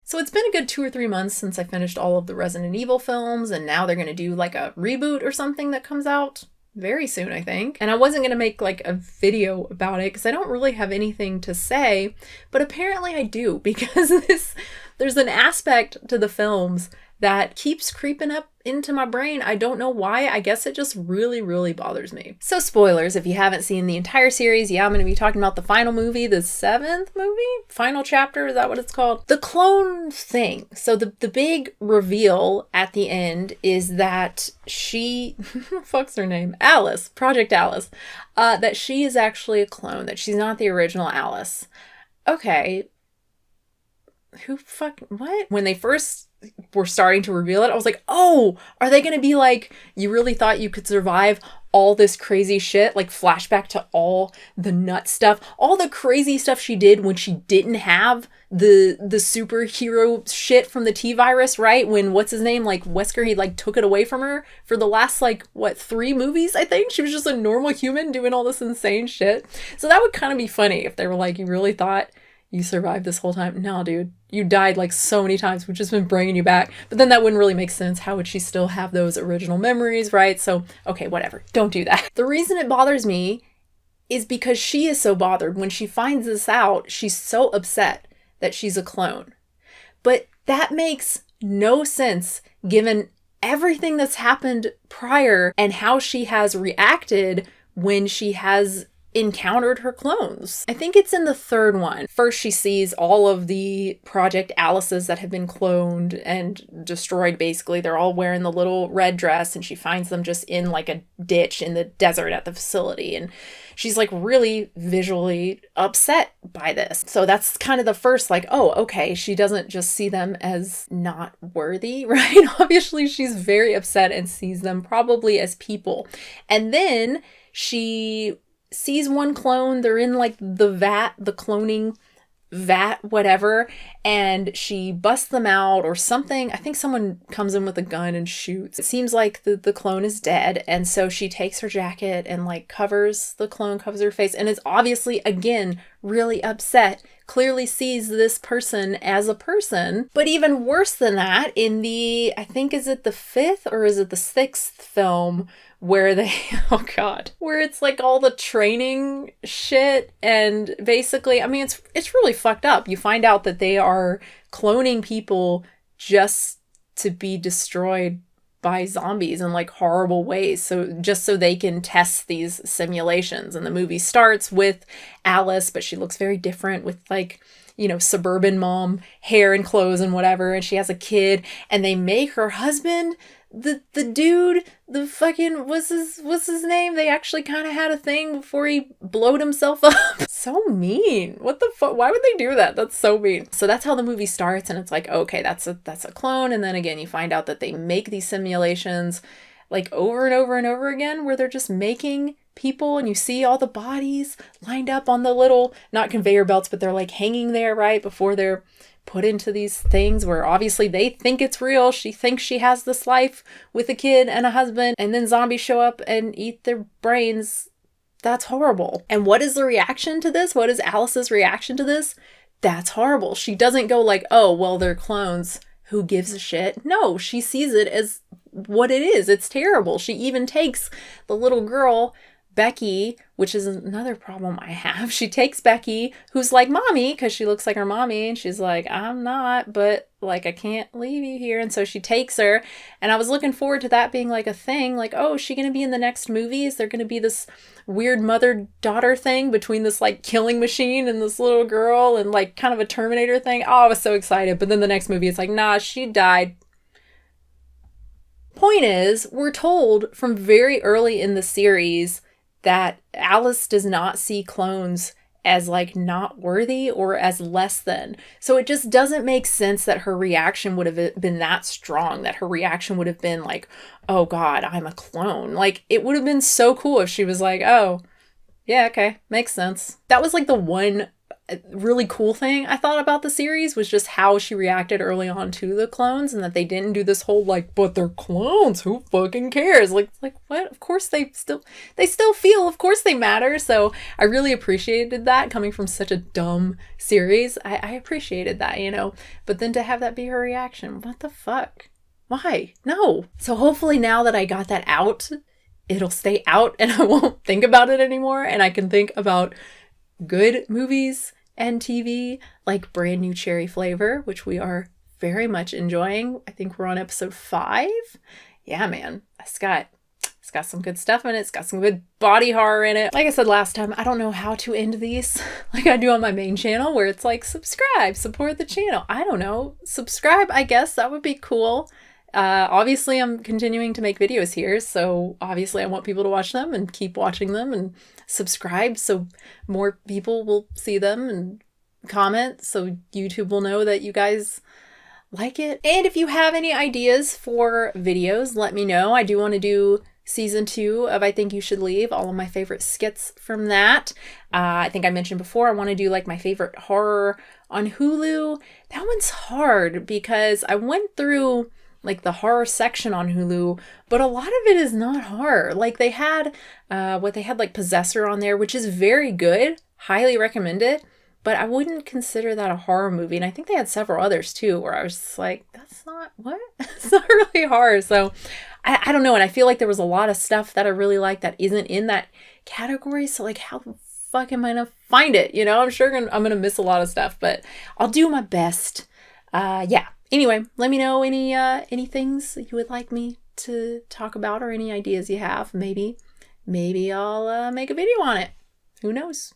So it's been a good 2 or 3 months since I finished all of the Resident Evil films, and now they're going to do like a reboot or something that comes out very soon, I think. And I wasn't going to make like a video about it because I don't really have anything to say, but apparently I do, because there's an aspect to the films that keeps creeping up into my brain. I don't know why. I guess it just really, really bothers me. So spoilers, if you haven't seen the entire series, yeah, I'm going to be talking about the final movie, the 7th movie? Final chapter, is that what it's called? The clone thing. So the big reveal at the end is that she, fuck's her name? Alice, Project Alice, that she is actually a clone, that she's not the original Alice. Okay. What? When they first were starting to reveal it, I was like, oh, are they going to be like, you really thought you could survive all this crazy shit? Like flashback to all the nut stuff, all the crazy stuff she did when she didn't have the superhero shit from the T-virus, right? When, what's his name? Like Wesker, he like took it away from her for the last 3 movies, I think. She was just a normal human doing all this insane shit. So that would kind of be funny if they were like, you really thought you survived this whole time? No, dude. You died like so many times. We've just been bringing you back. But then that wouldn't really make sense. How would she still have those original memories, right? So, okay, whatever. Don't do that. The reason it bothers me is because she is so bothered. When she finds this out, she's so upset that she's a clone. But that makes no sense given everything that's happened prior and how she has reacted when she has encountered her clones. I think it's in the 3rd one. First, she sees all of the Project Alices that have been cloned and destroyed, basically. They're all wearing the little red dress, and she finds them just in like a ditch in the desert at the facility. And she's like really visually upset by this. So that's kind of the first, like, oh, okay, she doesn't just see them as not worthy, right? Obviously, she's very upset and sees them probably as people. And then she sees one clone, they're in like the cloning vat, whatever, and she busts them out or something. I think someone comes in with a gun and shoots. It seems like the clone is dead, and so she takes her jacket and like covers the clone, covers her face, and is obviously, again, really upset. Clearly sees this person as a person. But even worse than that, in the, I think, is it the 5th or is it the 6th film, where they, oh god, where it's like all the training shit, and basically, I mean, it's really fucked up. You find out that they are cloning people just to be destroyed by zombies in like horrible ways, so just so they can test these simulations. And the movie starts with Alice, but she looks very different with like, you know, suburban mom hair and clothes and whatever, and she has a kid, and they make her husband the dude, the fucking, what's his name? They actually kind of had a thing before he blowed himself up. So mean. What the fuck? Why would they do that? That's so mean. So that's how the movie starts, and it's like, okay, that's a clone. And then again, you find out that they make these simulations like over and over and over again, where they're just making people, and you see all the bodies lined up on the little, not conveyor belts, but they're like hanging there, right, before they're put into these things where obviously they think it's real. She thinks she has this life with a kid and a husband, and then zombies show up and eat their brains. That's horrible. And what is the reaction to this? What is Alice's reaction to this? That's horrible. She doesn't go like, oh, well, they're clones. Who gives a shit? No, she sees it as what it is. It's terrible. She even takes the little girl, Becky, which is another problem I have. She takes Becky, who's like mommy, because she looks like her mommy, and she's like, I'm not, but like, I can't leave you here. And so she takes her, and I was looking forward to that being like a thing, like, oh, is she going to be in the next movie? Is there going to be this weird mother-daughter thing between this like killing machine and this little girl, and like kind of a Terminator thing? Oh, I was so excited. But then the next movie, it's like, nah, she died. Point is, we're told from very early in the series that Alice does not see clones as like not worthy or as less than. So it just doesn't make sense that her reaction would have been that strong, that her reaction would have been like, oh god, I'm a clone. Like, it would have been so cool if she was like, oh, yeah, okay, makes sense. That was like the one a really cool thing I thought about the series was just how she reacted early on to the clones, and that they didn't do this whole like, but they're clones, who fucking cares? Like what? Of course they still feel, of course they matter. So I really appreciated that coming from such a dumb series. I appreciated that, you know. But then to have that be her reaction, what the fuck? Why? No. So hopefully now that I got that out, it'll stay out and I won't think about it anymore, and I can think about good movies and TV like Brand New Cherry Flavor, which we are very much enjoying. I think we're on episode 5. Yeah, man. It's got some good stuff in it. It's got some good body horror in it. Like I said last time, I don't know how to end these like I do on my main channel where it's like, subscribe, support the channel. I don't know. Subscribe, I guess. That would be cool. Obviously I'm continuing to make videos here, so obviously I want people to watch them and keep watching them, and subscribe so more people will see them, and comment so YouTube will know that you guys like it. And if you have any ideas for videos, let me know. I do want to do season 2 of I Think You Should Leave, all of my favorite skits from that. I think I mentioned before I want to do like my favorite horror on Hulu. That one's hard because I went through like the horror section on Hulu, but a lot of it is not horror. Like they had like Possessor on there, which is very good, highly recommend it, but I wouldn't consider that a horror movie. And I think they had several others too where I was just like, that's not what? It's not really horror. So I don't know. And I feel like there was a lot of stuff that I really like that isn't in that category. So like, how the fuck am I gonna find it? You know, I'm sure I'm gonna miss a lot of stuff, but I'll do my best. Yeah. Anyway, let me know any things that you would like me to talk about or any ideas you have. Maybe I'll make a video on it. Who knows?